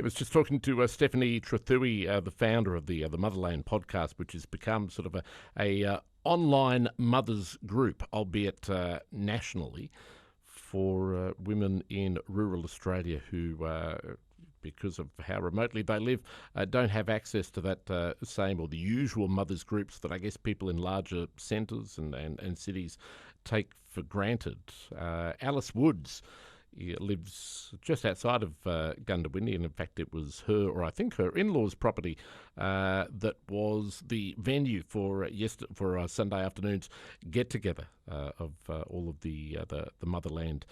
Yeah, I was just talking to Stephanie Trathui, the founder of the Motherland podcast, which has become sort of a online mothers group, albeit nationally, for women in rural Australia who, because of how remotely they live, don't have access to that same or the usual mothers groups that I guess people in larger centres and cities take for granted. Alice Woods lives just outside of Gundawindi, and in fact it was her, or I think her in-laws' property that was the venue for Sunday afternoon's get-together of all of the Motherland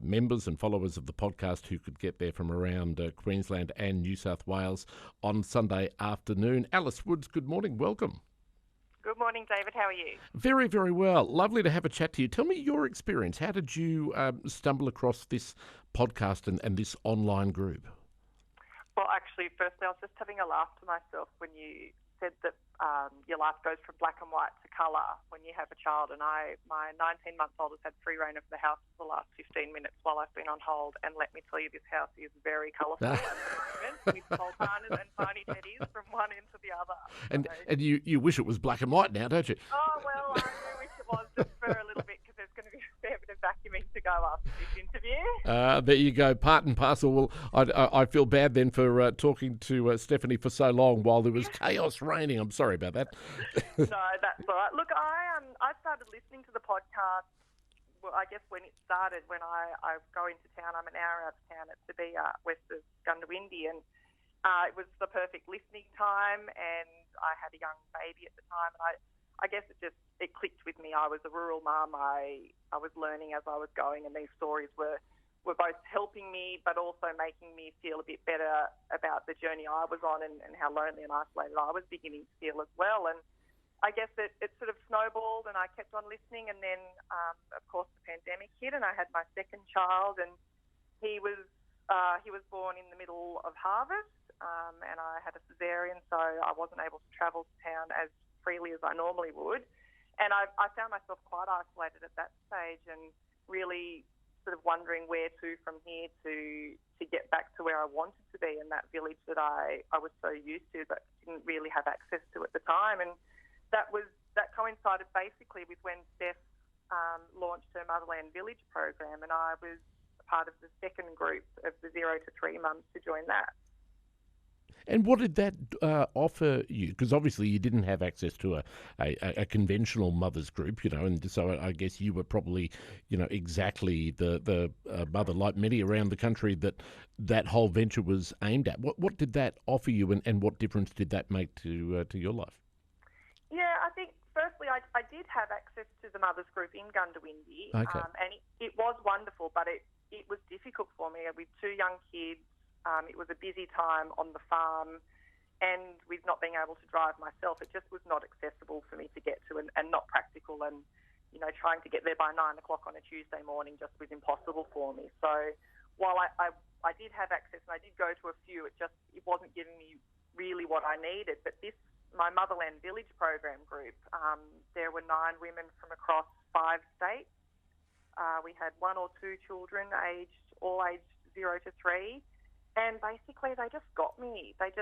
members and followers of the podcast who could get there from around Queensland and New South Wales on Sunday afternoon. Alice Woods, good morning, welcome. Good morning, David. How are you? Very, very well. Lovely to have a chat to you. Tell me your experience. How did you stumble across this podcast and this online group? Well, actually, firstly, I was just having a laugh to myself when you said that your life goes from black and white to colour when you have a child. And my 19-month-old has had free reign of the house for the last 15 minutes while I've been on hold. And let me tell you, this house is very colourful at the moment, with sultanas and tiny teddies from one end to the other. And you wish it was black and white now, don't you? Oh, well, I do wish it was just for a little bit, because there's going to be a fair bit of vacuuming to go after this interview. There you go, part and parcel. Well, I feel bad then for talking to Stephanie for so long while there was chaos reigning. I'm sorry about that. No, that's all right. Look, I started listening to the podcast, well, I guess when it started, when I go into town. I'm an hour out of town at Toobea, west of Gundawindi, and it was the perfect listening time, and I had a young baby at the time, and I guess it clicked with me. I was a rural mum. I was learning as I was going, and these stories were both helping me but also making me feel a bit better about the journey I was on and how lonely and isolated I was beginning to feel as well. And I guess it sort of snowballed, and I kept on listening, and then, of course, the pandemic hit, and I had my second child, and he was born in the middle of harvest, and I had a cesarean, so I wasn't able to travel to town as freely as I normally would. And I found myself quite isolated at that stage, and really sort of wondering where to from here to get back to where I wanted to be in that village that I was so used to but didn't really have access to at the time. And that coincided basically with when Steph launched her Motherland Village program, and I was part of the second group of the 0 to 3 mums to join that. And what did that offer you? Because obviously you didn't have access to a conventional mothers group, and so I guess you were probably, exactly the mother, like many around the country, that whole venture was aimed at. What did that offer you, and what difference did that make to your life? Yeah, I think firstly I did have access to the mothers group in Gundawindi, okay. And it was wonderful, but it was difficult for me with 2 young kids. It was a busy time on the farm, and with not being able to drive myself, it just was not accessible for me to get to, and not practical. And trying to get there by 9 o'clock on a Tuesday morning just was impossible for me. So while I did have access and I did go to a few, it wasn't giving me really what I needed. But my Motherland Village program group, there were 9 women from across 5 states. We had 1 or 2 children all aged 0 to 3. And basically, they just got me. They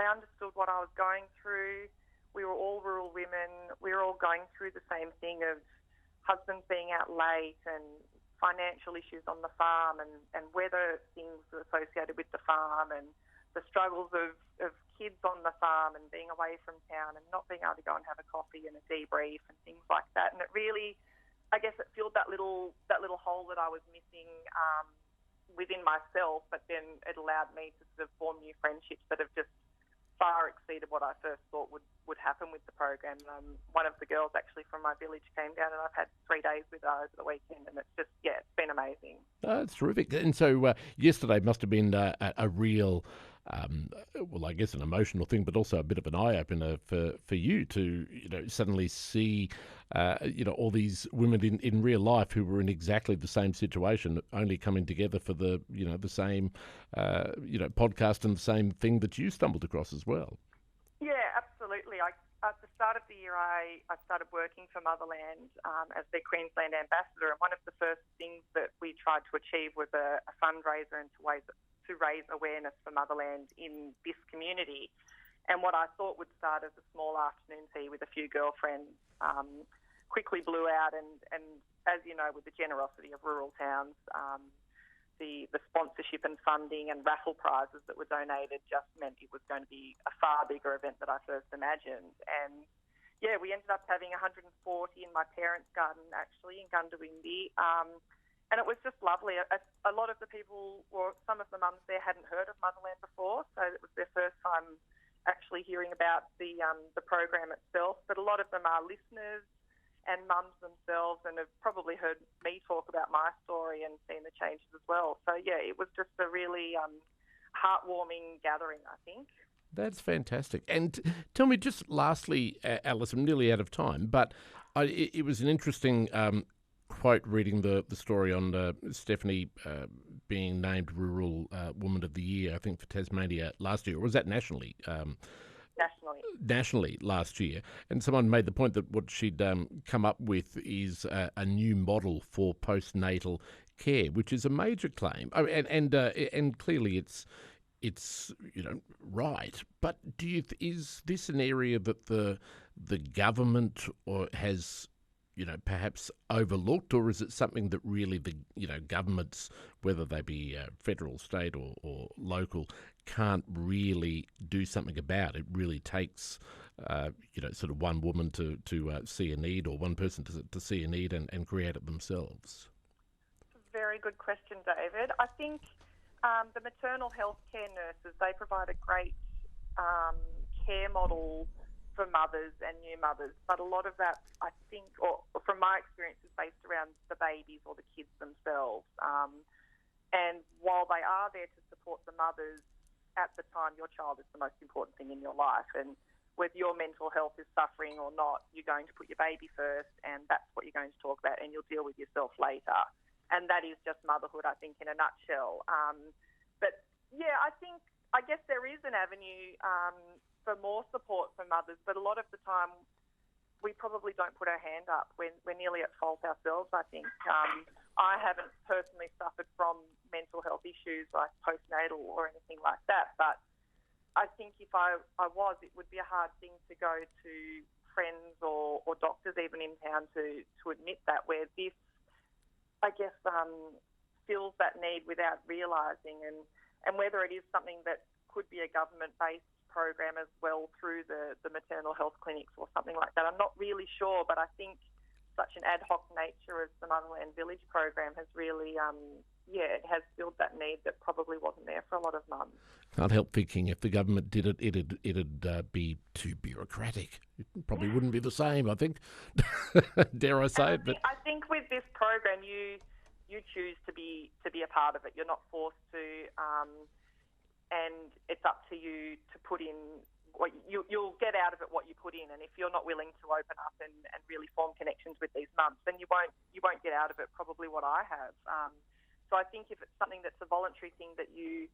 understood what I was going through. We were all rural women. We were all going through the same thing of husbands being out late and financial issues on the farm and weather things associated with the farm and the struggles of kids on the farm and being away from town and not being able to go and have a coffee and a debrief and things like that. And it really, I guess, it filled that little hole that I was missing within myself, but then it allowed me to sort of form new friendships that have just far exceeded what I first thought would happen with the program. One of the girls actually from my village came down, and I've had 3 days with her over the weekend, and it's been amazing. It's terrific. And so yesterday must have been a real, I guess an emotional thing, but also a bit of an eye-opener for you to, suddenly see, all these women in real life who were in exactly the same situation, only coming together for the same, podcast and the same thing that you stumbled across as well. Yeah, absolutely. At the start of the year, I started working for Motherland as their Queensland ambassador, and one of the first things that we tried to achieve was a fundraiser and to raise awareness for Motherland in this community. And what I thought would start as a small afternoon tea with a few girlfriends quickly blew out. And as you know, with the generosity of rural towns, the sponsorship and funding and raffle prizes that were donated just meant it was going to be a far bigger event than I first imagined. And yeah, we ended up having 140 in my parents' garden, actually, in Gundawindi. And it was just lovely. A lot of the people, or some of the mums there, hadn't heard of Motherland before, so it was their first time actually hearing about the program itself. But a lot of them are listeners and mums themselves, and have probably heard me talk about my story and seen the changes as well. So yeah, it was just a really heartwarming gathering, I think. That's fantastic. And tell me, just lastly, Alice, I'm nearly out of time, but it was an interesting quote reading the story on Stephanie being named Rural Woman of the Year, I think, for Tasmania last year. Or was that nationally? Nationally last year. And someone made the point that what she'd come up with is a new model for postnatal care, which is a major claim. Oh, and clearly it's right. But is this an area that the government or has perhaps overlooked, or is it something that really the governments, whether they be federal, state, or local, can't really do something about? It really takes sort of one woman to see a need, or one person to see a need and create it themselves. Very good question, David. I think the maternal health care nurses, they provide a great care model for mothers and new mothers, but a lot of that, I think, or from my experience, is based around the babies or the kids themselves. And while they are there to support the mothers, at the time your child is the most important thing in your life, and whether your mental health is suffering or not, you're going to put your baby first, and that's what you're going to talk about, and you'll deal with yourself later. And that is just motherhood, I think, in a nutshell. But yeah, I guess there is an avenue for more support for mothers, but a lot of the time we probably don't put our hand up. We're nearly at fault ourselves, I think. I haven't personally suffered from mental health issues like postnatal or anything like that, but I think if I was, it would be a hard thing to go to friends or doctors even in town to admit that, where this, I guess, fills that need without realising, and whether it is something that could be a government-based program as well through the maternal health clinics or something like that. I'm not really sure, but I think such an ad hoc nature as the Motherland Village program has really, it has filled that need that probably wasn't there for a lot of mums. Can't help thinking if the government did it, it'd be too bureaucratic. It probably wouldn't be the same, I think. Dare I say it? But I think with this program, you choose to be a part of it. You're not forced to, and it's up to you to put in what you'll get out of it what you put in. And if you're not willing to open up and really form connections with these mums, then you won't get out of it probably what I have. So I think if it's something that's a voluntary thing that you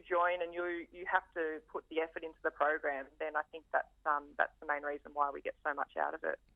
join and you have to put the effort into the program, then I think that's the main reason why we get so much out of it.